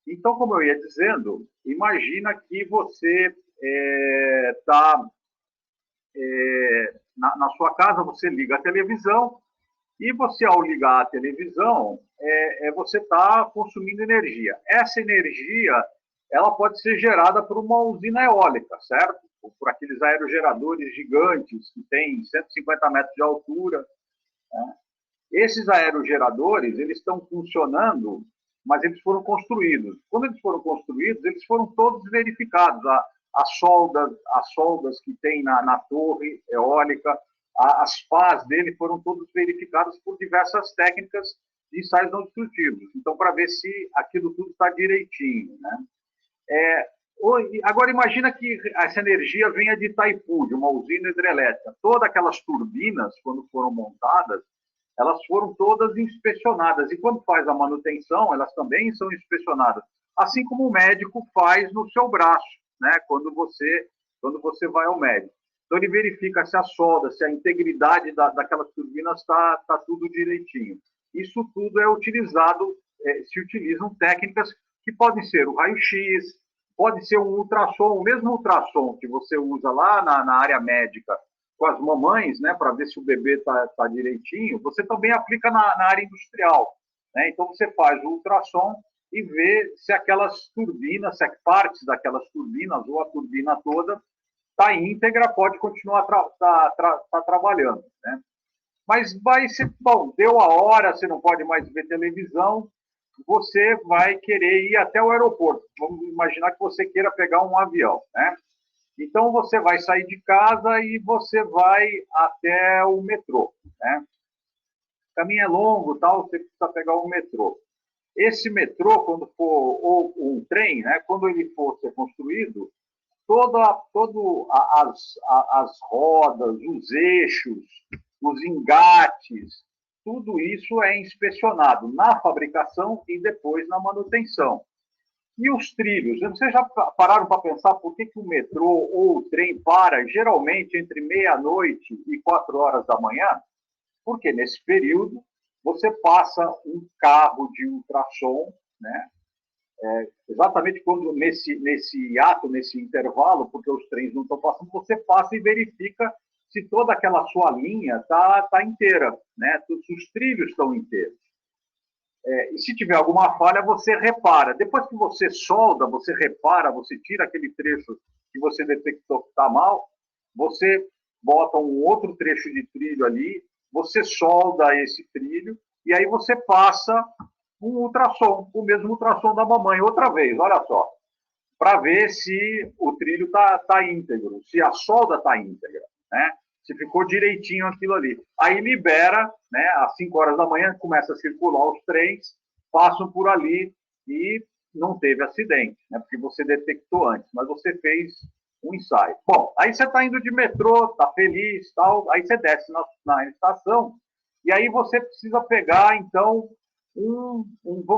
Então, como eu ia dizendo, imagina que você está na sua casa, você liga a televisão e você, ao ligar a televisão, você está consumindo energia. Essa energia, ela pode ser gerada por uma usina eólica, certo? Ou por aqueles aerogeradores gigantes que têm 150 metros de altura, né? Esses aerogeradores, eles estão funcionando, mas eles foram construídos. Quando eles foram construídos, eles foram todos verificados. As soldas que tem na torre eólica, as pás dele foram todas verificadas por diversas técnicas de ensaios não destrutivos. Então, para ver se aquilo tudo está direitinho, né? Agora, imagina que essa energia venha de Itaipu, de uma usina hidrelétrica. Todas aquelas turbinas, quando foram montadas, elas foram todas inspecionadas. E quando faz a manutenção, elas também são inspecionadas. Assim como o médico faz no seu braço, né? Quando você vai ao médico. Então, ele verifica se a solda, se a integridade daquelas turbinas está tudo direitinho. Isso tudo é utilizado, se utilizam técnicas que podem ser o raio-x, pode ser um ultrassom, o mesmo ultrassom que você usa lá na área médica com as mamães, né, para ver se o bebê está direitinho, você também aplica na área industrial, né? Então, você faz o ultrassom e vê se aquelas turbinas, se partes daquelas turbinas ou a turbina toda está íntegra, pode continuar trabalhando, né? Mas vai ser, bom, deu a hora, você não pode mais ver televisão, você vai querer ir até o aeroporto. Vamos imaginar que você queira pegar um avião, né? Então, você vai sair de casa e você vai até o metrô, né? O caminho é longo, tal, você precisa pegar o metrô. Esse metrô, quando for, ou um trem, né, quando ele for ser construído, as rodas, os eixos, os engates, tudo isso é inspecionado na fabricação e depois na manutenção. E os trilhos? Vocês já pararam para pensar por que o metrô ou o trem para geralmente entre meia-noite e 4 horas da manhã? Porque nesse período você passa um carro de ultrassom, né? Exatamente quando nesse ato, nesse intervalo, porque os trens não estão passando, você passa e verifica se toda aquela sua linha está inteira, né? Se os trilhos estão inteiros. E se tiver alguma falha, você repara. Depois que você solda, você repara, você tira aquele trecho que você detectou que está mal, você bota um outro trecho de trilho ali, você solda esse trilho, e aí você passa um ultrassom, o mesmo ultrassom da mamãe, outra vez, olha só, para ver se o trilho está íntegro, se a solda está íntegra, né? Se ficou direitinho aquilo ali. Aí libera, né, às 5 horas da manhã, começa a circular os trens, passam por ali e não teve acidente, né, porque você detectou antes, mas você fez um ensaio. Bom, aí você está indo de metrô, está feliz, tal, aí você desce na estação e aí você precisa pegar, então,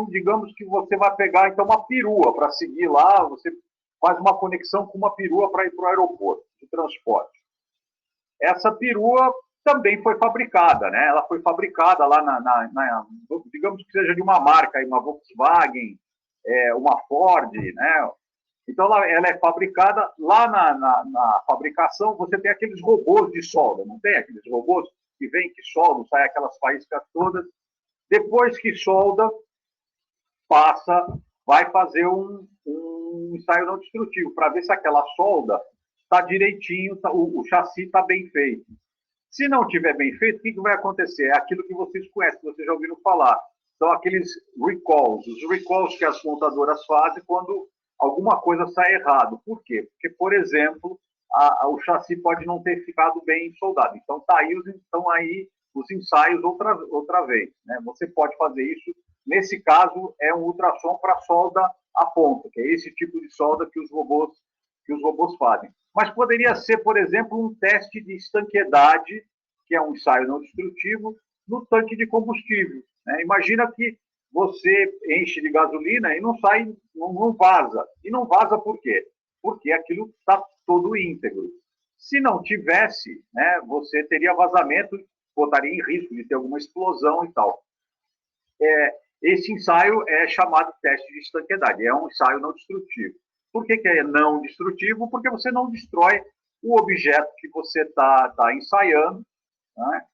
digamos que você vai pegar, então, uma perua para seguir lá, você faz uma conexão com uma perua para ir para o aeroporto de transporte. Essa perua também foi fabricada, né? Ela foi fabricada lá digamos que seja de uma marca, uma Volkswagen, uma Ford, né? Então, ela é fabricada lá na fabricação, você tem aqueles robôs de solda, não tem aqueles robôs que vêm, que soldam, sai aquelas faíscas todas. Depois que solda, vai fazer um ensaio não destrutivo, para ver se aquela solda está direitinho, o chassi está bem feito. Se não tiver bem feito, o que vai acontecer? É aquilo que vocês conhecem, que vocês já ouviram falar. São aqueles recalls, os recalls que as montadoras fazem quando alguma coisa sai errado. Por quê? Porque, por exemplo, o chassi pode não ter ficado bem soldado. Então, estão aí os ensaios outra vez, né? Você pode fazer isso. Nesse caso, é um ultrassom para solda a ponta, que é esse tipo de solda que os robôs fazem. Mas poderia ser, por exemplo, um teste de estanqueidade, que é um ensaio não destrutivo, no tanque de combustível, né? Imagina que você enche de gasolina e não sai, não vaza. E não vaza por quê? Porque aquilo está todo íntegro. Se não tivesse, né, você teria vazamento, botaria em risco de ter alguma explosão e tal. Esse ensaio é chamado teste de estanqueidade, é um ensaio não destrutivo. Por que é não destrutivo? Porque você não destrói o objeto que você está ensaiando, né,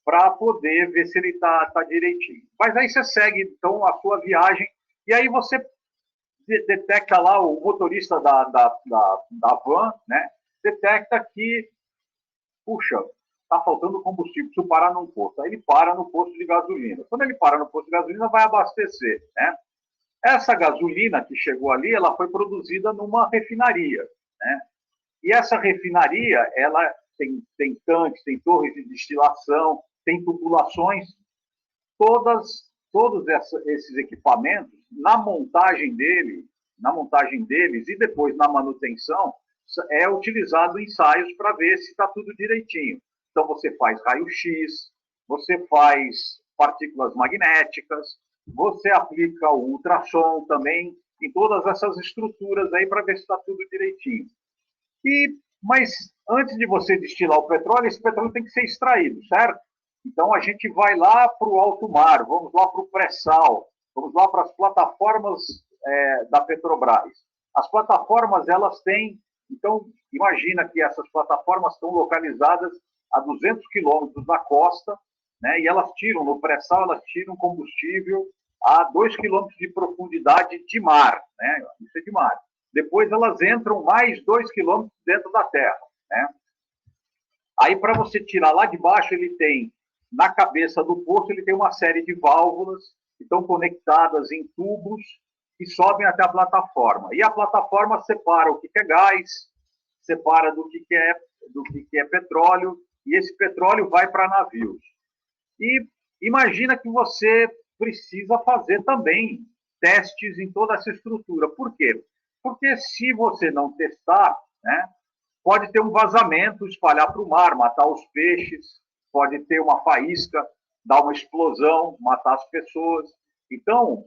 para poder ver se ele está direitinho. Mas aí você segue, então, a sua viagem, e aí você detecta lá o motorista da van, né, detecta que, puxa, está faltando combustível, preciso parar num posto. Aí ele para no posto de gasolina. Quando ele para no posto de gasolina, vai abastecer, né? Essa gasolina que chegou ali, ela foi produzida numa refinaria, né? E essa refinaria, ela tem tanques, tem torres de destilação, tem tubulações, todos esses equipamentos, na montagem deles e depois na manutenção, é utilizado ensaios para ver se está tudo direitinho. Então, você faz raio-x, você faz partículas magnéticas, você aplica o ultrassom também em todas essas estruturas aí para ver se está tudo direitinho. Mas antes de você destilar o petróleo, esse petróleo tem que ser extraído, certo? Então a gente vai lá para o alto mar, vamos lá para o pré-sal, vamos lá para as plataformas da Petrobras. As plataformas, elas têm, então imagina que essas plataformas estão localizadas a 200 quilômetros da costa, né, e elas tiram, no pré-sal, elas tiram combustível a 2 quilômetros de profundidade de mar, né, isso é de mar. Depois elas entram mais 2 quilômetros dentro da terra, né. Aí, para você tirar lá de baixo, ele tem, na cabeça do poço, ele tem uma série de válvulas que estão conectadas em tubos que sobem até a plataforma. E a plataforma separa o que é gás, separa do que é petróleo, e esse petróleo vai para navios. E imagina que você precisa fazer também testes em toda essa estrutura. Por quê? Porque se você não testar, né, pode ter um vazamento, espalhar para o mar, matar os peixes, pode ter uma faísca, dar uma explosão, matar as pessoas. Então,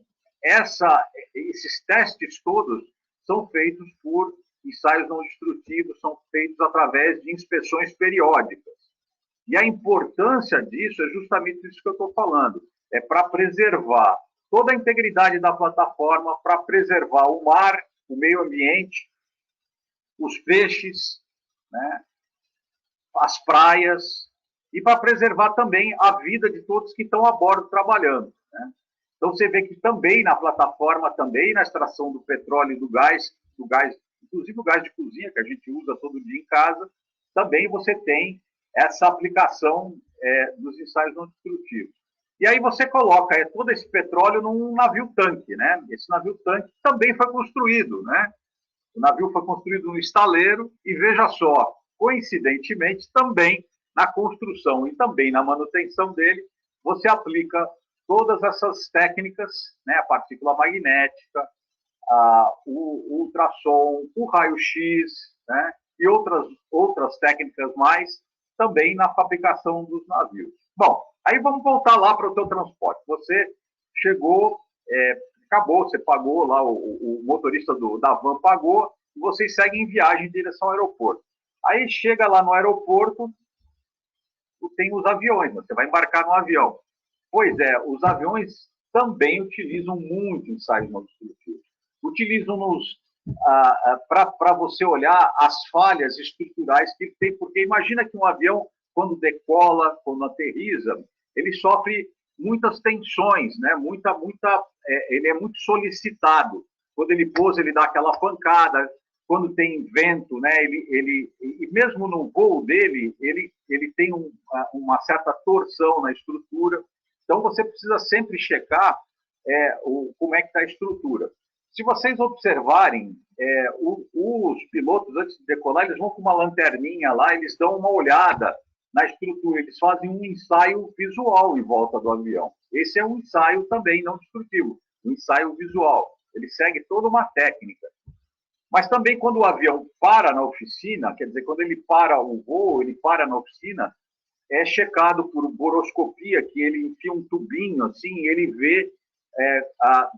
esses testes todos são feitos por ensaios não destrutivos, são feitos através de inspeções periódicas. E a importância disso é justamente isso que eu estou falando, é para preservar toda a integridade da plataforma, para preservar o mar, o meio ambiente, os peixes, né, as praias, e para preservar também a vida de todos que estão a bordo trabalhando, né? Então você vê que também na plataforma, também na extração do petróleo e do gás, inclusive o gás de cozinha que a gente usa todo dia em casa, também você tem essa aplicação dos ensaios não destrutivos. E aí você coloca todo esse petróleo num navio-tanque, né? Esse navio-tanque também foi construído, né? O navio foi construído no estaleiro e, veja só, coincidentemente, também na construção e também na manutenção dele, você aplica todas essas técnicas, né, a partícula magnética, o ultrassom, o raio-x, né, e outras técnicas mais, também na fabricação dos navios. Bom, aí vamos voltar lá para o seu transporte. Você chegou, acabou, você pagou lá, o motorista da van pagou, e vocês seguem em viagem em direção ao aeroporto. Aí chega lá no aeroporto, tem os aviões, você vai embarcar no avião. Pois é, os aviões também utilizam muito ensaios não destrutivos. Utilizam-nos para você olhar as falhas estruturais que ele tem, porque imagina que um avião, quando decola, quando aterriza, ele sofre muitas tensões, né? Ele é muito solicitado. Quando ele pousa, ele dá aquela pancada. Quando tem vento, né? E mesmo no voo dele, ele tem uma certa torção na estrutura. Então, você precisa sempre checar como é que está a estrutura. Se vocês observarem, os pilotos, antes de decolar, eles vão com uma lanterninha lá, eles dão uma olhada na estrutura, eles fazem um ensaio visual em volta do avião. Esse é um ensaio também não destrutivo, um ensaio visual. Ele segue toda uma técnica. Mas também quando o avião para na oficina, quer dizer, quando ele para o voo, ele para na oficina, é checado por boroscopia, que ele enfia um tubinho assim, e ele vê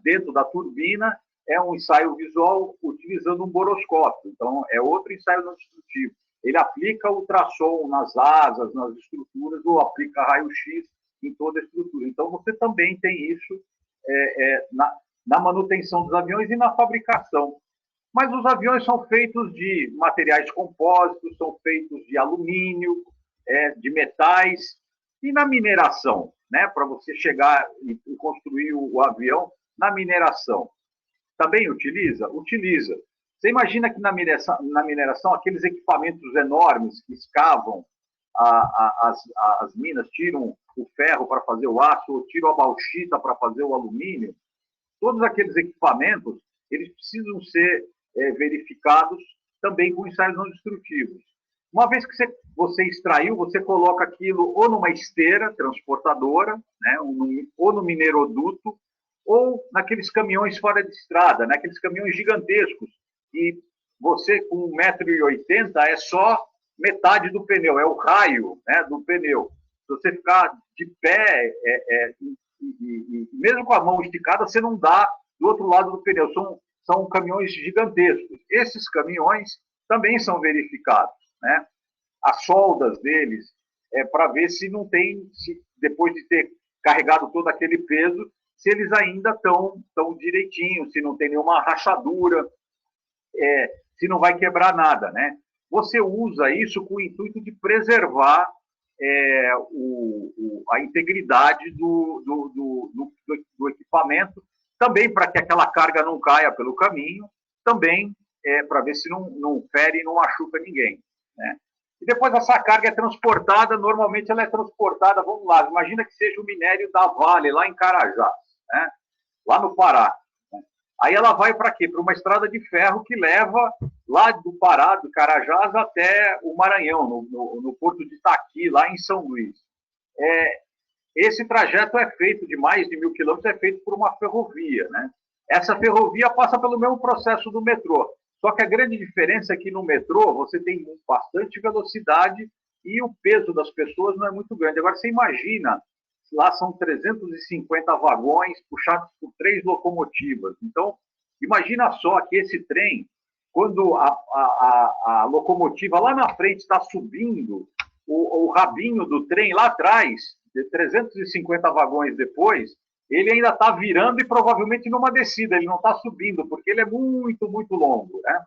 dentro da turbina, é um ensaio visual utilizando um boroscópio. Então, é outro ensaio não destrutivo. Ele aplica ultrassom nas asas, nas estruturas, ou aplica raio-x em toda a estrutura. Então, você também tem isso na manutenção dos aviões e na fabricação. Mas os aviões são feitos de materiais compósitos, são feitos de alumínio, de metais, e na mineração, né, para você chegar e construir o avião, na mineração, também utiliza? Utiliza. Você imagina que na mineração aqueles equipamentos enormes que escavam as minas, tiram o ferro para fazer o aço, ou tiram a bauxita para fazer o alumínio, todos aqueles equipamentos, eles precisam ser verificados também com ensaios não destrutivos. Uma vez que você extraiu, você coloca aquilo ou numa esteira transportadora, né, ou no mineroduto, ou naqueles caminhões fora de estrada, né, aqueles caminhões gigantescos, e você com 1,80 m é só metade do pneu, é o raio, né, do pneu. Se você ficar de pé, e mesmo com a mão esticada, você não dá do outro lado do pneu. São caminhões gigantescos. Esses caminhões também são verificados, né? As soldas deles, para ver se não tem, depois de ter carregado todo aquele peso, se eles ainda estão direitinho, se não tem nenhuma rachadura, se não vai quebrar nada, né? Você usa isso com o intuito de preservar a integridade do equipamento, também para que aquela carga não caia pelo caminho, também para ver se não fere e não machuca ninguém, né? E depois essa carga é transportada, normalmente ela é transportada, vamos lá, imagina que seja o minério da Vale, lá em Carajás, né? Lá no Pará. Né? Aí ela vai para quê? Para uma estrada de ferro que leva lá do Pará, do Carajás, até o Maranhão, no porto de Itaqui, lá em São Luís. Esse trajeto é feito de mais de 1.000 quilômetros, é feito por uma ferrovia, né? Essa ferrovia passa pelo mesmo processo do metrô. Só que a grande diferença é que no metrô você tem bastante velocidade e o peso das pessoas não é muito grande. Agora, você imagina, lá são 350 vagões puxados por 3 locomotivas. Então, imagina só que esse trem, quando a locomotiva lá na frente está subindo, o rabinho do trem lá atrás, de 350 vagões depois, ele ainda está virando e provavelmente numa descida, ele não está subindo, porque ele é muito, muito longo, né?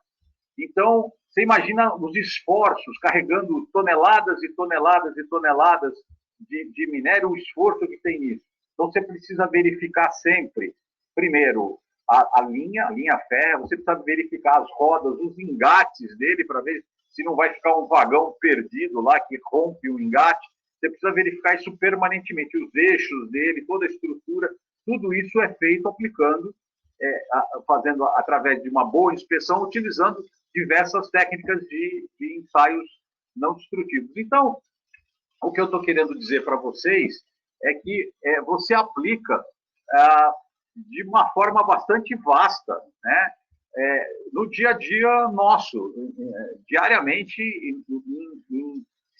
Então, você imagina os esforços, carregando toneladas e toneladas e toneladas de minério, o esforço que tem nisso. Então, você precisa verificar sempre, primeiro, a linha ferro, você precisa verificar as rodas, os engates dele, para ver se não vai ficar um vagão perdido lá, que rompe o engate. Você precisa verificar isso permanentemente, os eixos dele, toda a estrutura, tudo isso é feito aplicando, fazendo através de uma boa inspeção, utilizando diversas técnicas de ensaios não destrutivos. Então, o que eu estou querendo dizer para vocês é que você aplica de uma forma bastante vasta, né? No dia a dia nosso, diariamente,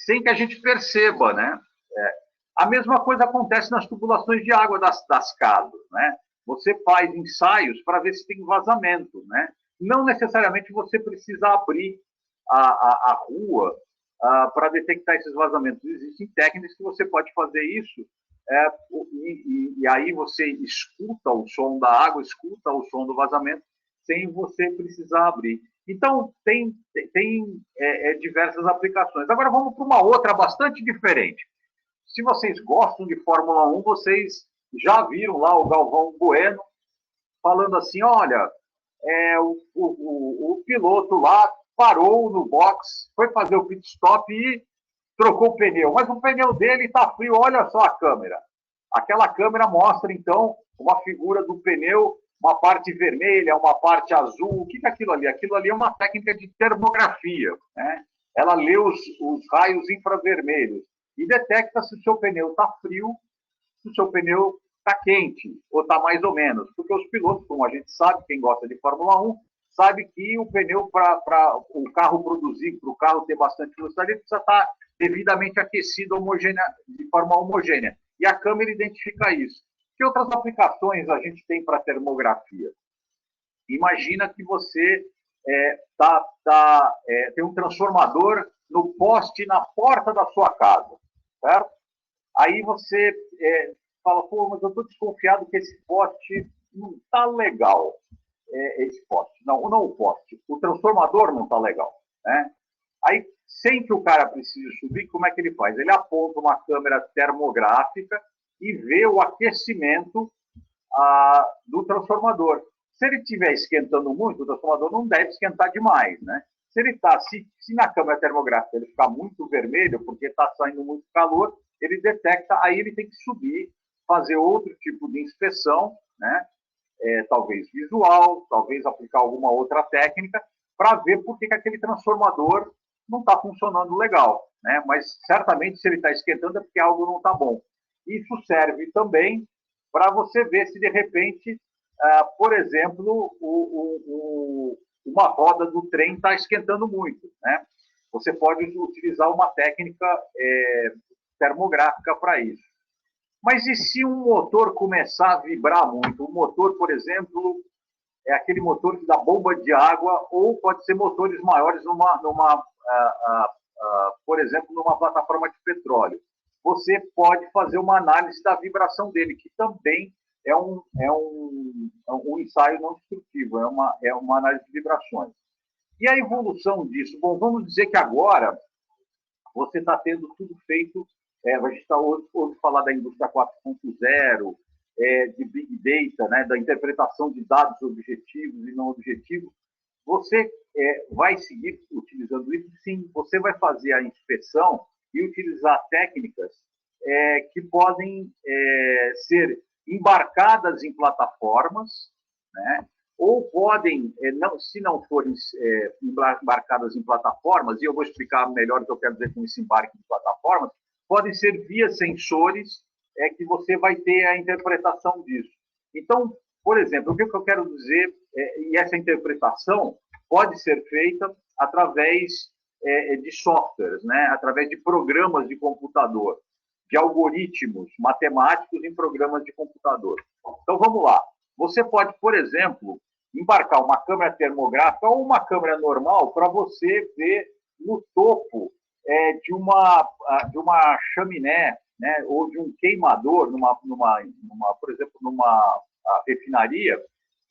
sem que a gente perceba, né? A mesma coisa acontece nas tubulações de água das casas, né? Você faz ensaios para ver se tem vazamento, né? Não necessariamente você precisa abrir a rua para detectar esses vazamentos. Existem técnicas que você pode fazer isso, e aí você escuta o som da água, escuta o som do vazamento, sem você precisar abrir. Então, tem diversas aplicações. Agora, vamos para uma outra bastante diferente. Se vocês gostam de Fórmula 1, vocês já viram lá o Galvão Bueno falando assim, olha, o piloto lá parou no box, foi fazer o pit stop e trocou o pneu. Mas o pneu dele está frio, olha só a câmera. Aquela câmera mostra, então, uma figura do pneu, uma parte vermelha, uma parte azul. O que é aquilo ali? Aquilo ali é uma técnica de termografia, né? Ela lê os raios infravermelhos e detecta se o seu pneu está frio, se o seu pneu está quente, ou está mais ou menos. Porque os pilotos, como a gente sabe, quem gosta de Fórmula 1, sabe que o pneu, para o carro produzir, para o carro ter bastante velocidade, ele precisa estar devidamente aquecido de forma homogênea. E a câmera identifica isso. Que outras aplicações a gente tem para termografia? Imagina que você tem um transformador no poste na porta da sua casa, certo? Aí você fala, pô, mas eu estou desconfiado que esse poste não está legal. Esse poste, não o poste, o transformador não está legal, né? Aí, sem que o cara precise subir, como é que ele faz? Ele aponta uma câmera termográfica e vê o aquecimento do transformador. Se ele estiver esquentando muito, o transformador não deve esquentar demais, né? Se ele tá, se na câmera termográfica ele ficar muito vermelho, porque está saindo muito calor, ele detecta, aí ele tem que subir, fazer outro tipo de inspeção, né? Talvez visual, talvez aplicar alguma outra técnica, para ver por que aquele transformador não está funcionando legal, né? Mas certamente se ele está esquentando é porque algo não está bom. Isso serve também para você ver se de repente, por exemplo, uma roda do trem está esquentando muito, né? Você pode utilizar uma técnica termográfica para isso. Mas e se um motor começar a vibrar muito? O motor, por exemplo, é aquele motor da bomba de água, ou pode ser motores maiores por exemplo, numa plataforma de petróleo. Você pode fazer uma análise da vibração dele, que também é um ensaio não destrutivo, é uma análise de vibrações. E a evolução disso? Bom, vamos dizer que agora você está tendo tudo feito, a gente está hoje falar da indústria 4.0, de Big Data, né, da interpretação de dados objetivos e não objetivos. Você vai seguir utilizando isso? Sim, você vai fazer a inspeção e utilizar técnicas que podem ser embarcadas em plataformas, né? Ou podem, se não forem embarcadas em plataformas, e eu vou explicar melhor o que eu quero dizer com esse embarque de plataformas, podem ser via sensores que você vai ter a interpretação disso. Então, por exemplo, o que eu quero dizer, e essa interpretação pode ser feita através de softwares, né? Através de programas de computador, de algoritmos matemáticos em programas de computador. Então, vamos lá. Você pode, por exemplo, embarcar uma câmera termográfica ou uma câmera normal para você ver no topo de uma chaminé, né, ou de um queimador, por exemplo, numa refinaria,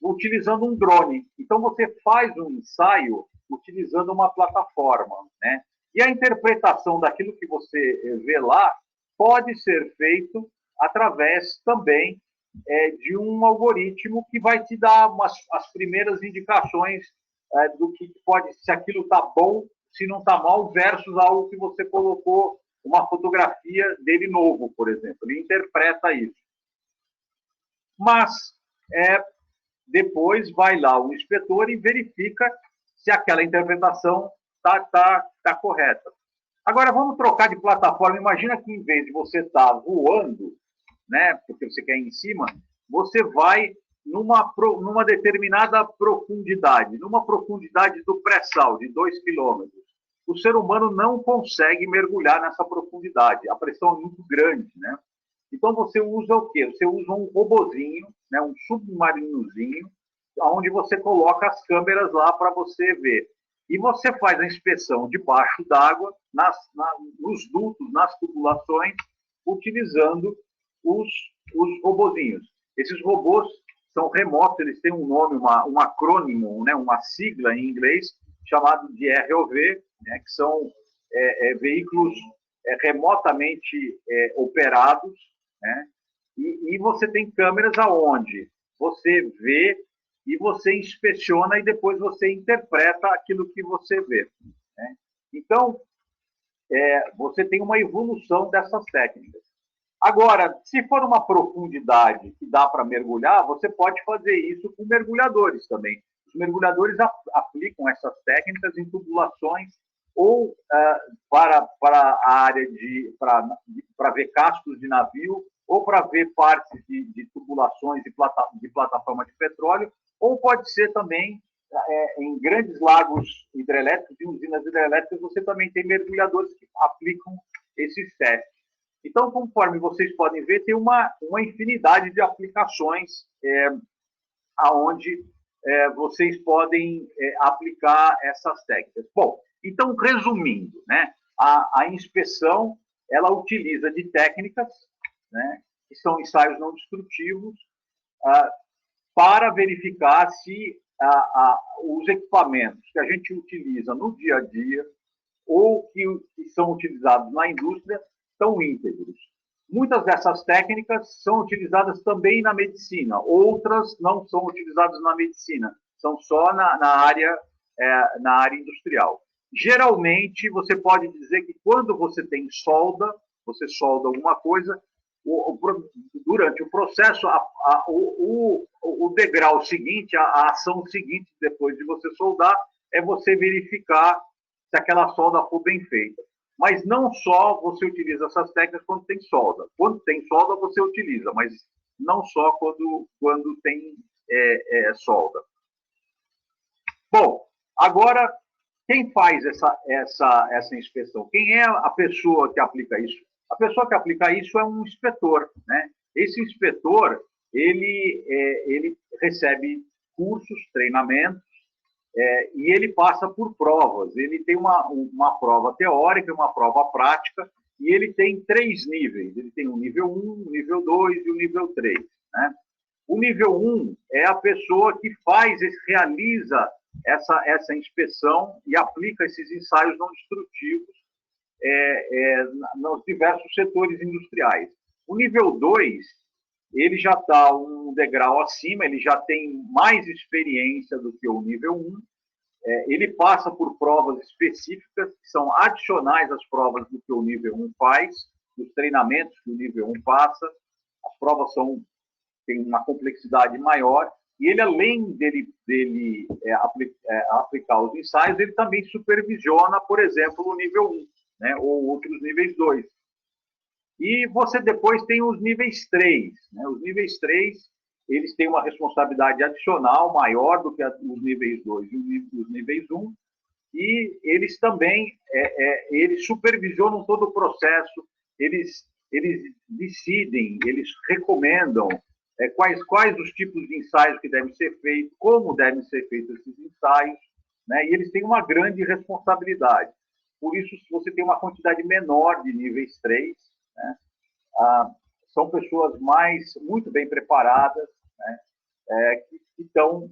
utilizando um drone. Então, você faz um ensaio utilizando uma plataforma, né? E a interpretação daquilo que você vê lá pode ser feito através também de um algoritmo que vai te dar as primeiras indicações do que pode, se aquilo está bom, se não está mal, versus algo que você colocou uma fotografia dele novo, por exemplo. Ele interpreta isso. Mas depois vai lá o inspetor e verifica se aquela interpretação está correta. Agora, vamos trocar de plataforma. Imagina que, em vez de você estar voando, né, porque você quer ir em cima, você vai numa determinada profundidade, numa profundidade do pré-sal, de 2 quilômetros. O ser humano não consegue mergulhar nessa profundidade, a pressão é muito grande, né? Então, você usa o quê? Você usa um robozinho, né, um submarinozinho, onde você coloca as câmeras lá para você ver. E você faz a inspeção debaixo d'água, nos dutos, nas tubulações, utilizando os robozinhos. Esses robôs são remotos, eles têm um nome, um acrônimo, né, uma sigla em inglês, chamado de ROV, né, que são veículos remotamente operados, né? E você tem câmeras aonde você vê e você inspeciona e depois você interpreta aquilo que você vê, né? Então, você tem uma evolução dessas técnicas. Agora, se for uma profundidade que dá para mergulhar, você pode fazer isso com mergulhadores também. Os mergulhadores aplicam essas técnicas em tubulações ou para a área para ver cascos de navio, ou para ver partes de tubulações de plataforma de petróleo, ou pode ser também em grandes lagos hidrelétricos e usinas hidrelétricas, você também tem mergulhadores que aplicam esses testes. Então, conforme vocês podem ver, tem uma infinidade de aplicações aonde vocês podem aplicar essas técnicas. Bom, então, resumindo, né, a inspeção, ela utiliza de técnicas, né, que são ensaios não destrutivos, para verificar se os equipamentos que a gente utiliza no dia a dia ou que são utilizados na indústria estão íntegros. Muitas dessas técnicas são utilizadas também na medicina, outras não são utilizadas na medicina, são só na área industrial. Geralmente, você pode dizer que quando você tem solda, você solda alguma coisa, durante o processo, o degrau seguinte, a ação seguinte, depois de você soldar, é você verificar se aquela solda for bem feita. Mas não só você utiliza essas técnicas quando tem solda. Quando tem solda, você utiliza, mas não só quando tem solda. Bom, agora, quem faz essa inspeção? Quem é a pessoa que aplica isso? A pessoa que aplica isso é um inspetor, né? Esse inspetor, ele recebe cursos, treinamentos, e ele passa por provas. Ele tem uma prova teórica, uma prova prática, e ele tem 3 níveis. Ele tem o nível 1, o nível 2 e o nível 3. Né? O nível 1 é a pessoa que realiza essa inspeção e aplica esses ensaios não destrutivos nos diversos setores industriais. O nível 2, ele já está um degrau acima, ele já tem mais experiência do que o nível 1, ele passa por provas específicas, que são adicionais às provas do que o nível 1 faz, os treinamentos que o nível 1 passa, as provas têm uma complexidade maior, e ele, além dele aplicar os ensaios, ele também supervisiona, por exemplo, o nível 1, né, ou outros níveis 2. E você depois tem os níveis 3. Né? Os níveis 3, eles têm uma responsabilidade adicional maior do que os níveis 2 e os níveis 1, e eles também eles supervisionam todo o processo, eles decidem, eles recomendam quais os tipos de ensaios que devem ser feitos, como devem ser feitos esses ensaios, né? E eles têm uma grande responsabilidade. Por isso, se você tem uma quantidade menor de níveis 3, né, são pessoas muito bem preparadas, né, que estão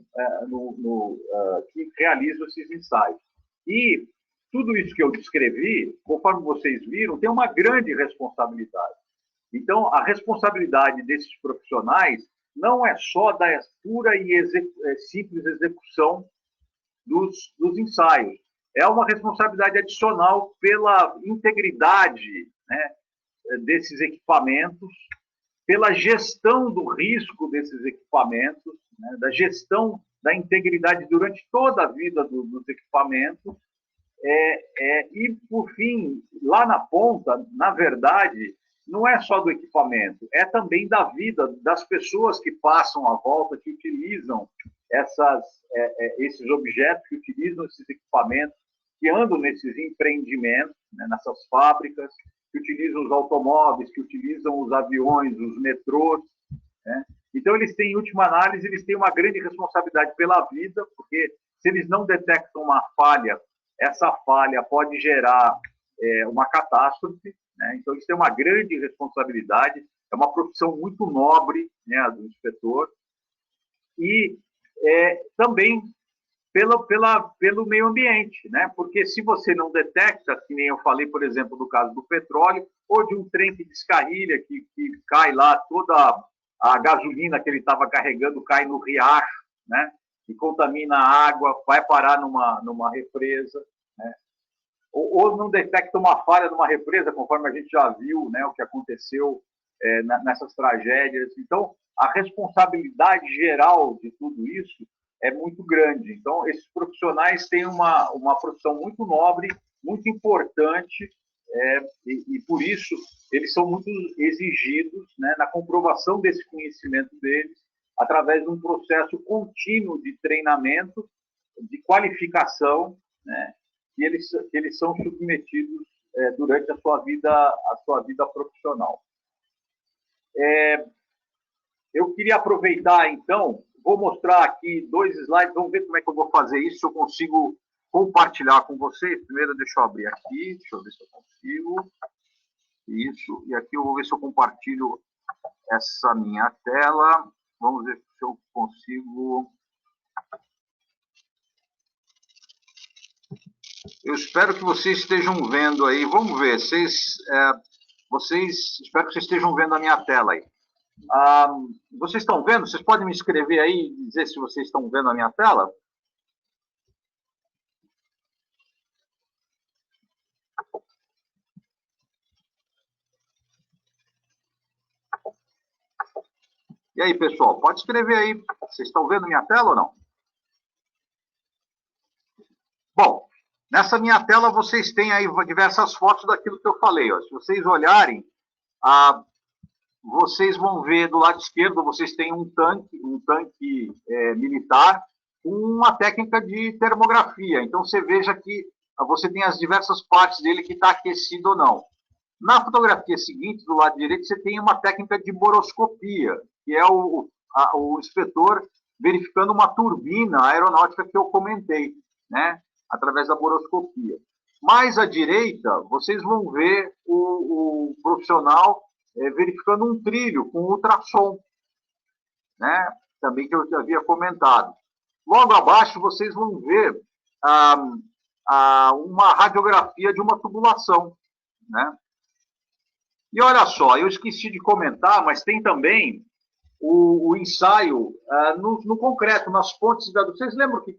que realizam esses ensaios. E tudo isso que eu descrevi, conforme vocês viram, tem uma grande responsabilidade. Então, a responsabilidade desses profissionais não é só da pura e simples execução dos ensaios. É uma responsabilidade adicional pela integridade, né, desses equipamentos, pela gestão do risco desses equipamentos, né, da gestão da integridade durante toda a vida dos equipamentos, e, por fim, lá na ponta, na verdade, não é só do equipamento, é também da vida das pessoas que passam à volta, que utilizam esses objetos, que utilizam esses equipamentos, que andam nesses empreendimentos, né, nessas fábricas, que utilizam os automóveis, que utilizam os aviões, os metrôs. Né? Então, eles têm, em última análise, eles têm uma grande responsabilidade pela vida, porque se eles não detectam uma falha, essa falha pode gerar uma catástrofe. Né? Então, eles têm uma grande responsabilidade, é uma profissão muito nobre, né, do inspetor, e também pelo meio ambiente, né? Porque se você não detecta, que nem eu falei, por exemplo, no caso do petróleo, ou de um trem que descarrilha, que cai lá, toda a gasolina que ele estava carregando cai no riacho, né? E contamina a água, vai parar numa represa, né? Ou não detecta uma falha numa represa, conforme a gente já viu, né, o que aconteceu nessas tragédias. Então, a responsabilidade geral de tudo isso é muito grande. Então, esses profissionais têm uma profissão muito nobre, muito importante, e por isso eles são muito exigidos, né, na comprovação desse conhecimento deles, através de um processo contínuo de treinamento, de qualificação, né, que eles são submetidos durante a sua vida profissional. Eu queria aproveitar, então, vou mostrar aqui 2 slides, vamos ver como é que eu vou fazer isso, se eu consigo compartilhar com vocês. Primeiro, deixa eu abrir aqui, deixa eu ver se eu consigo. Isso, e aqui eu vou ver se eu compartilho essa minha tela. Vamos ver se eu consigo. Eu espero que vocês estejam vendo aí. Vamos ver. Espero que vocês estejam vendo a minha tela aí. Vocês estão vendo? Vocês podem me escrever aí e dizer se vocês estão vendo a minha tela? E aí, pessoal, pode escrever aí. Vocês estão vendo minha tela ou não? Bom, nessa minha tela vocês têm aí diversas fotos daquilo que eu falei. Ó. Se vocês olharem, vocês vão ver do lado esquerdo, vocês têm um tanque militar com uma técnica de termografia. Então, você veja que você tem as diversas partes dele que está aquecido ou não. Na fotografia seguinte, do lado direito, você tem uma técnica de boroscopia, que é o inspetor verificando uma turbina aeronáutica que eu comentei, né, através da boroscopia. Mais à direita, vocês vão ver o profissional verificando um trilho com ultrassom, né, também que eu já havia comentado. Logo abaixo, vocês vão ver uma radiografia de uma tubulação, né? E olha só, eu esqueci de comentar, mas tem também o ensaio no concreto, nas pontes. Vocês lembram que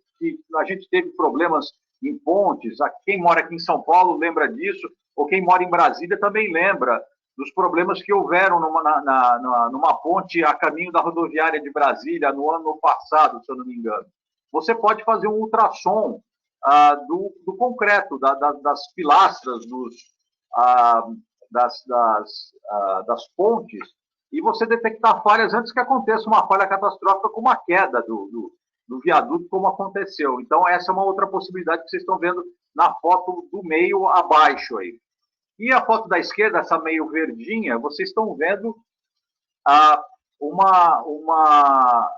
a gente teve problemas em pontes? Quem mora aqui em São Paulo lembra disso, ou quem mora em Brasília também lembra dos problemas que houveram numa ponte a caminho da rodoviária de Brasília no ano passado, se eu não me engano. Você pode fazer um ultrassom do concreto, das pilastras, das pontes, e você detectar falhas antes que aconteça uma falha catastrófica como a queda do viaduto, como aconteceu. Então, essa é uma outra possibilidade que vocês estão vendo na foto do meio abaixo aí. E a foto da esquerda, essa meio verdinha, vocês estão vendo uma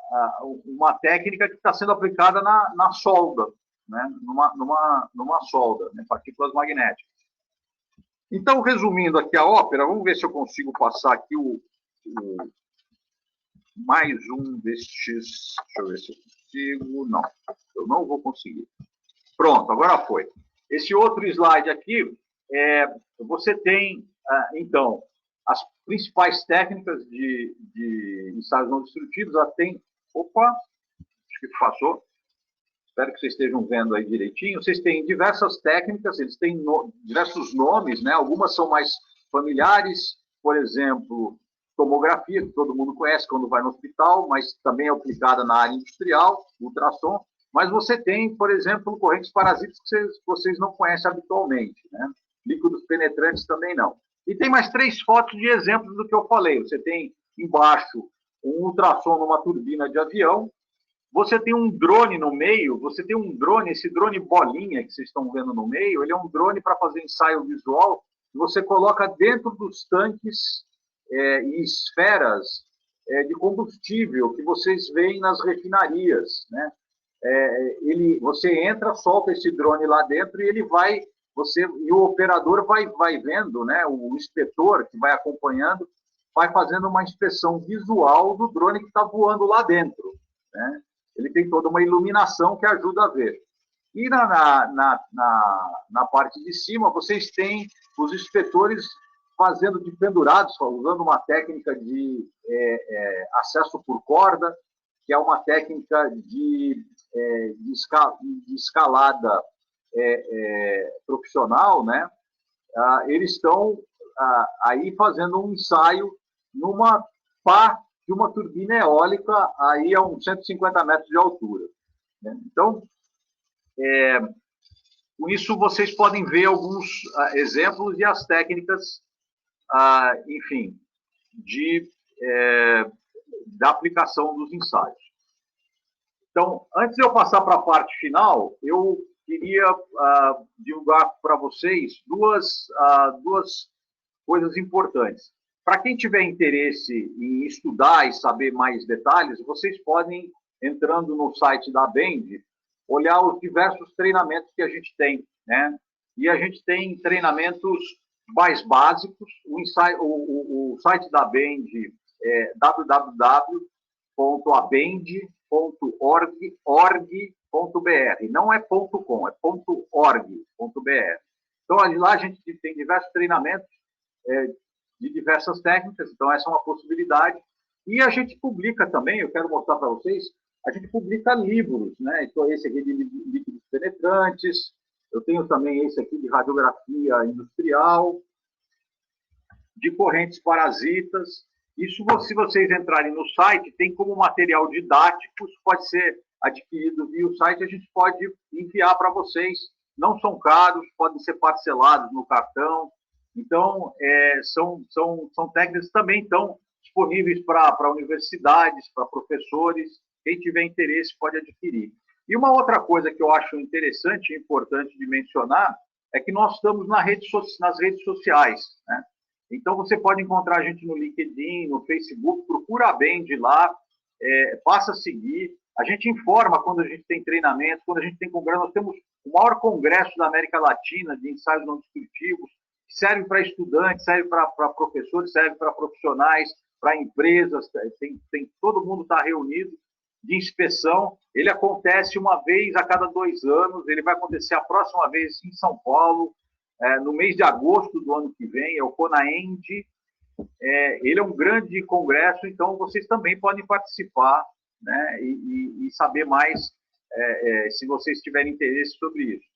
técnica que está sendo aplicada na solda, né? numa solda, né? Partículas magnéticas. Então, resumindo aqui a ópera, vamos ver se eu consigo passar aqui mais um destes. Deixa eu ver se eu consigo. Não, eu não vou conseguir. Pronto, agora foi. Esse outro slide aqui, você tem, então, as principais técnicas de ensaios não destrutivos. Ela tem. Opa, acho que passou. Espero que vocês estejam vendo aí direitinho. Vocês têm diversas técnicas, eles têm diversos nomes, né? Algumas são mais familiares, por exemplo, tomografia, que todo mundo conhece quando vai no hospital, mas também é aplicada na área industrial, ultrassom. Mas você tem, por exemplo, correntes parasitas que vocês não conhecem habitualmente, né? Líquidos penetrantes também não. E tem mais 3 fotos de exemplos do que eu falei. Você tem embaixo um ultrassom numa turbina de avião. Você tem um drone no meio, esse drone bolinha que vocês estão vendo no meio, ele é um drone para fazer ensaio visual, que você coloca dentro dos tanques e esferas de combustível que vocês veem nas refinarias, né? Você entra, solta esse drone lá dentro e ele vai, e o operador vai vendo, né? O inspetor que vai acompanhando, vai fazendo uma inspeção visual do drone que está voando lá dentro, né? Ele tem toda uma iluminação que ajuda a ver. E na parte de cima, vocês têm os inspetores fazendo de pendurados, usando uma técnica de acesso por corda, que é uma técnica de escalada profissional, né? Eles estão aí fazendo um ensaio numa pá de uma turbina eólica aí a uns 150 metros de altura, né? Então, com isso vocês podem ver alguns exemplos e as técnicas, enfim, da aplicação dos ensaios. Então, antes de eu passar para a parte final, eu queria divulgar para vocês duas coisas importantes. Para quem tiver interesse em estudar e saber mais detalhes, vocês podem, entrando no site da Bend, olhar os diversos treinamentos que a gente tem, né? E a gente tem treinamentos mais básicos. O site da Bend www.abend.org.br. Não é .com, é .org.br. Então, lá a gente tem diversos treinamentos de diversas técnicas, então essa é uma possibilidade. E a gente publica também, eu quero mostrar para vocês, a gente publica livros, né? Então, esse aqui de líquidos penetrantes, eu tenho também esse aqui de radiografia industrial, de correntes parasitas. Isso, se vocês entrarem no site, tem como material didático, pode ser adquirido via o site, a gente pode enviar para vocês. Não são caros, podem ser parcelados no cartão. Então, são técnicas que também estão disponíveis para universidades, para professores. Quem tiver interesse pode adquirir. E uma outra coisa que eu acho interessante e importante de mencionar é que nós estamos nas redes sociais, né? Então, você pode encontrar a gente no LinkedIn, no Facebook, procura a Bend lá, passa a seguir. A gente informa quando a gente tem treinamento, quando a gente tem congresso. Nós temos o maior congresso da América Latina de ensaios não destrutivos, que serve para estudantes, serve para professores, serve para profissionais, para empresas, todo mundo está reunido, de inspeção. Ele acontece uma vez a cada 2 anos, ele vai acontecer a próxima vez em São Paulo, no mês de agosto do ano que vem, é o CONAEND. Ele é um grande congresso, então vocês também podem participar, né, e saber mais, se vocês tiverem interesse sobre isso.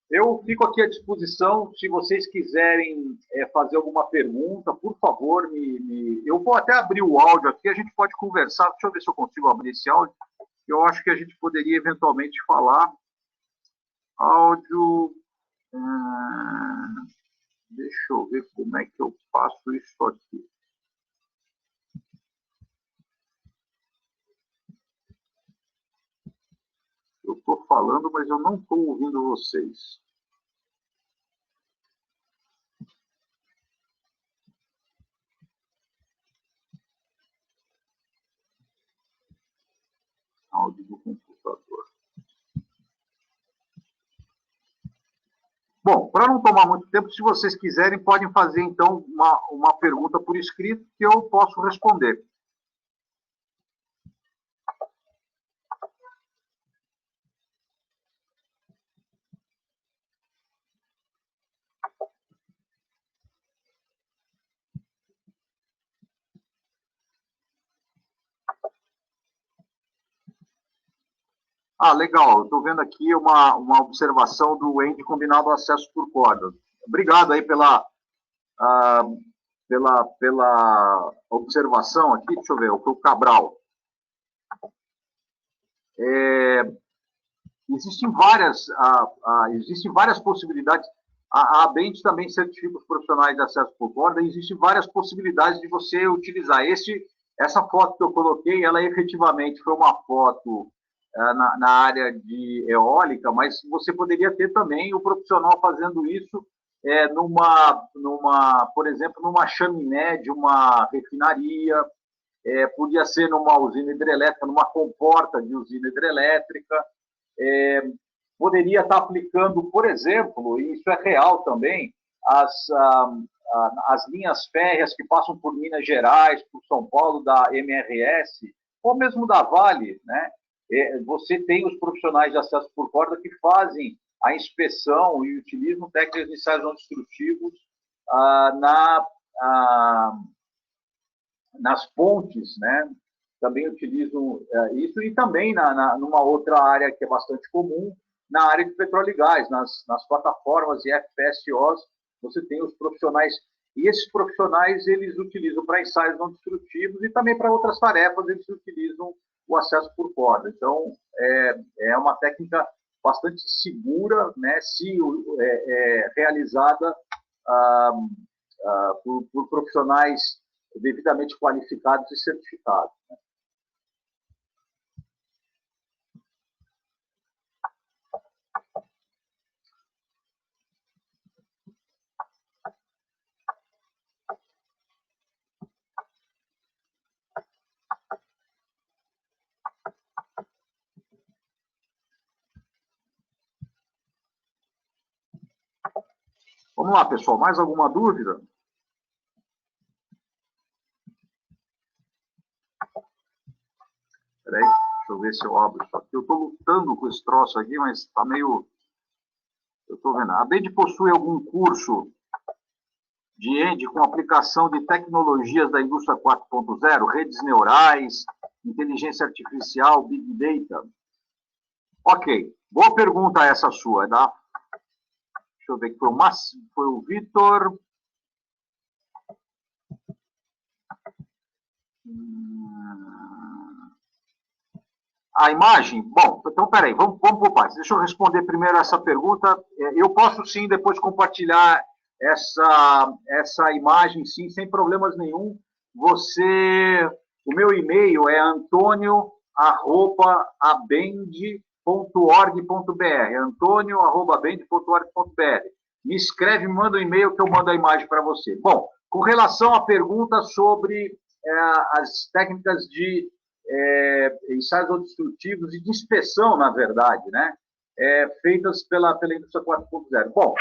Eu fico aqui à disposição, se vocês quiserem fazer alguma pergunta, por favor, eu vou até abrir o áudio aqui, a gente pode conversar. Deixa eu ver se eu consigo abrir esse áudio. Eu acho que a gente poderia eventualmente falar. Áudio... deixa eu ver como é que eu faço isso aqui. Eu estou falando, mas eu não estou ouvindo vocês. Áudio do computador. Bom, para não tomar muito tempo, se vocês quiserem, podem fazer, então, uma pergunta por escrito que eu posso responder. Legal. Estou vendo aqui uma observação do END combinado acesso por corda. Obrigado aí pela observação aqui. Deixa eu ver, o Cabral. Existem várias possibilidades. A ABENT também certifica os profissionais de acesso por corda, e existem várias possibilidades de você utilizar. Essa foto que eu coloquei, ela efetivamente foi uma foto na área de eólica, mas você poderia ter também o profissional fazendo isso por exemplo, numa chaminé de uma refinaria, podia ser numa usina hidrelétrica, numa comporta de usina hidrelétrica, poderia estar aplicando, por exemplo, e isso é real também, as linhas férreas que passam por Minas Gerais, por São Paulo, da MRS, ou mesmo da Vale, né? Você tem os profissionais de acesso por corda que fazem a inspeção e utilizam técnicas de ensaios não destrutivos nas pontes, né? Também utilizam isso, e também numa outra área que é bastante comum, na área de petróleo e gás, nas plataformas e FPSOs, você tem os profissionais, e esses profissionais eles utilizam para ensaios não destrutivos e também para outras tarefas eles utilizam o acesso por corda. Então, é uma técnica bastante segura, né, se realizada por profissionais devidamente qualificados e certificados. Né? Vamos lá, pessoal. Mais alguma dúvida? Peraí, deixa eu ver se eu abro isso aqui. Eu estou lutando com esse troço aqui, mas está meio... Eu estou vendo. A Bend possui algum curso de END com aplicação de tecnologias da indústria 4.0, redes neurais, inteligência artificial, Big Data? Ok, boa pergunta essa sua, tá? Deixa eu ver que foi o Vitor. A imagem? Bom, então peraí, vamos por partes. Deixa eu responder primeiro essa pergunta. Eu posso sim depois compartilhar essa imagem, sim, sem problemas nenhum. O meu e-mail é antonio@abend.org.br, antonio@abend.org.br. Me escreve, me manda um e-mail que eu mando a imagem para você. Bom, com relação à pergunta sobre as técnicas de ensaios autodestrutivos e de inspeção, na verdade, né? Feitas pela indústria 4.0. Bom,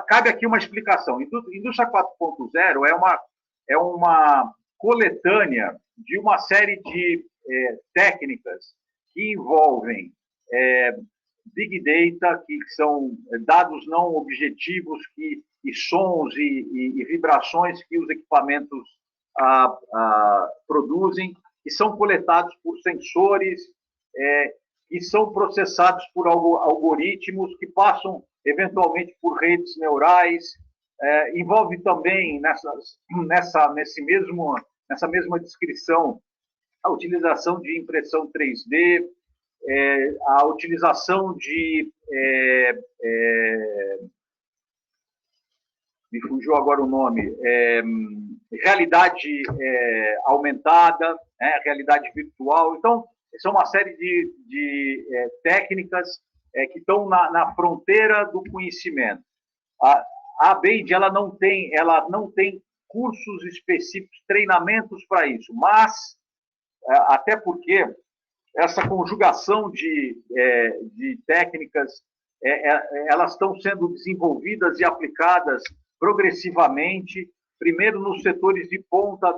cabe aqui uma explicação. Indústria 4.0 é uma coletânea de uma série de técnicas que envolvem Big Data, que são dados não objetivos e sons e vibrações que os equipamentos produzem, que são coletados por sensores, que são processados por algoritmos, que passam eventualmente por redes neurais. Envolve também nessa mesma descrição a utilização de impressão 3D, a utilização de me fugiu agora o nome, realidade aumentada, realidade virtual. Então, são uma série de técnicas que estão na fronteira do conhecimento. A Bend, ela não tem cursos específicos, treinamentos para isso, mas, até porque essa conjugação de técnicas, elas estão sendo desenvolvidas e aplicadas progressivamente, primeiro nos setores de ponta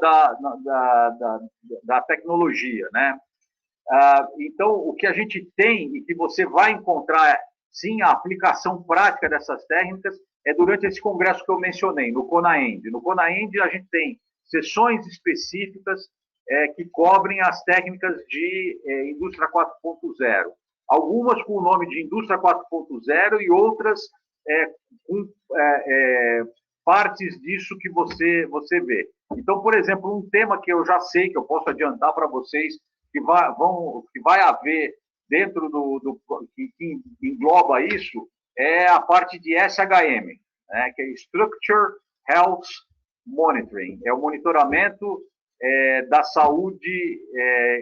da tecnologia, né? Então, o que a gente tem e que você vai encontrar, sim, a aplicação prática dessas técnicas é durante esse congresso que eu mencionei, no CONAEND. No CONAEND, a gente tem sessões específicas que cobrem as técnicas de indústria 4.0. Algumas com o nome de indústria 4.0 e outras com partes disso que você vê. Então, por exemplo, um tema que eu já sei, que eu posso adiantar para vocês, que vai haver dentro que engloba isso, é a parte de SHM, né, que é Structure Health Monitoring, é o monitoramento da saúde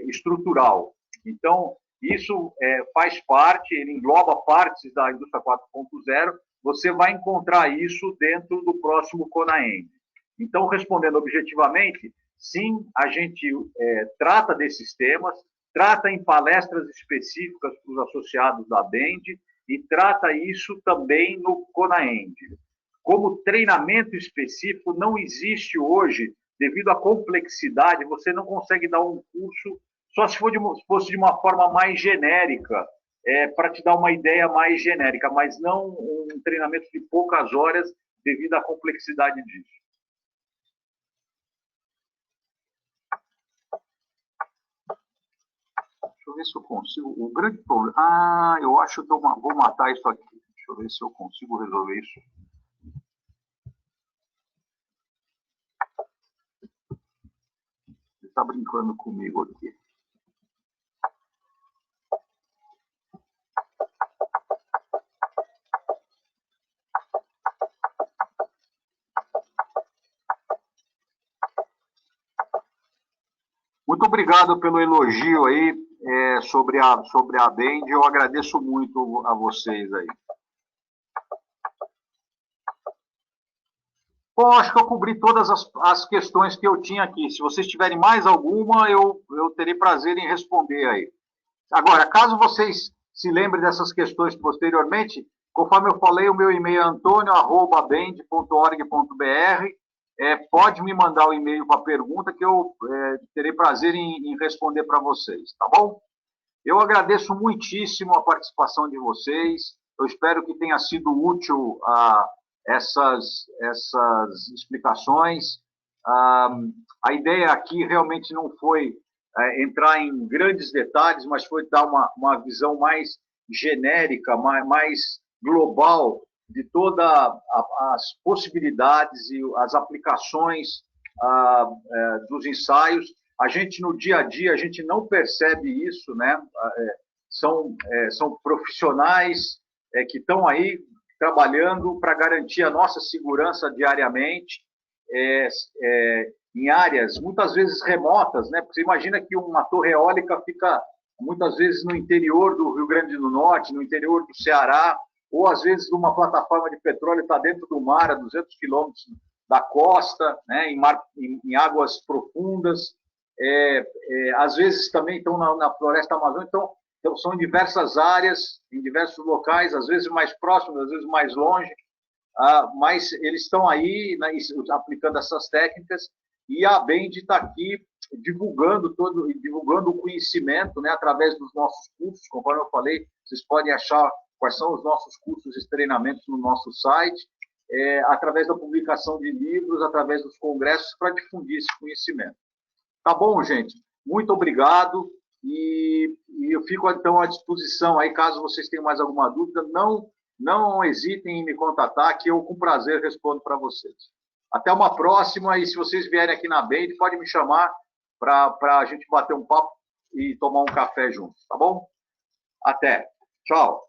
estrutural. Então, isso faz parte, ele engloba partes da indústria 4.0, você vai encontrar isso dentro do próximo CONAEND. Então, respondendo objetivamente, sim, a gente trata desses temas, trata em palestras específicas para os associados da Bend e trata isso também no CONAEND. Como treinamento específico, não existe hoje, devido à complexidade, você não consegue dar um curso, só se fosse de uma forma mais genérica, para te dar uma ideia mais genérica, mas não um treinamento de poucas horas devido à complexidade disso. Deixa eu ver se eu consigo. O grande problema... eu acho que eu vou matar isso aqui. Deixa eu ver se eu consigo resolver isso. Você está brincando comigo aqui. Muito obrigado pelo elogio aí sobre a Bend. Eu agradeço muito a vocês aí. Bom, acho que eu cobri todas as questões que eu tinha aqui. Se vocês tiverem mais alguma, eu terei prazer em responder aí. Agora, caso vocês se lembrem dessas questões posteriormente, conforme eu falei, o meu e-mail é antonio@bend.org.br. Pode me mandar o e-mail para a pergunta que eu terei prazer em responder para vocês, tá bom? Eu agradeço muitíssimo a participação de vocês. Eu espero que tenha sido útil essas explicações. A ideia aqui realmente não foi entrar em grandes detalhes, mas foi dar uma visão mais genérica, mais global de todas as possibilidades e as aplicações dos ensaios. A gente, no dia a dia, a gente não percebe isso, né? São profissionais que estão aí trabalhando para garantir a nossa segurança diariamente, em áreas muitas vezes remotas, né? Porque você imagina que uma torre eólica fica muitas vezes no interior do Rio Grande do Norte, no interior do Ceará, ou às vezes uma plataforma de petróleo está dentro do mar, a 200 quilômetros da costa, né? Em águas profundas. Às vezes também estão na floresta amazônica, então são em diversas áreas, em diversos locais, às vezes mais próximos, às vezes mais longe, mas eles estão aí, né, aplicando essas técnicas, e a Bend está aqui divulgando o conhecimento, né, através dos nossos cursos. Conforme eu falei, vocês podem achar quais são os nossos cursos e treinamentos no nosso site, através da publicação de livros, através dos congressos, para difundir esse conhecimento. Tá bom, gente? Muito obrigado, e eu fico, então, à disposição aí, caso vocês tenham mais alguma dúvida, não hesitem em me contatar, que eu, com prazer, respondo para vocês. Até uma próxima, e se vocês vierem aqui na Bend, pode me chamar para a gente bater um papo e tomar um café juntos, tá bom? Até. Tchau.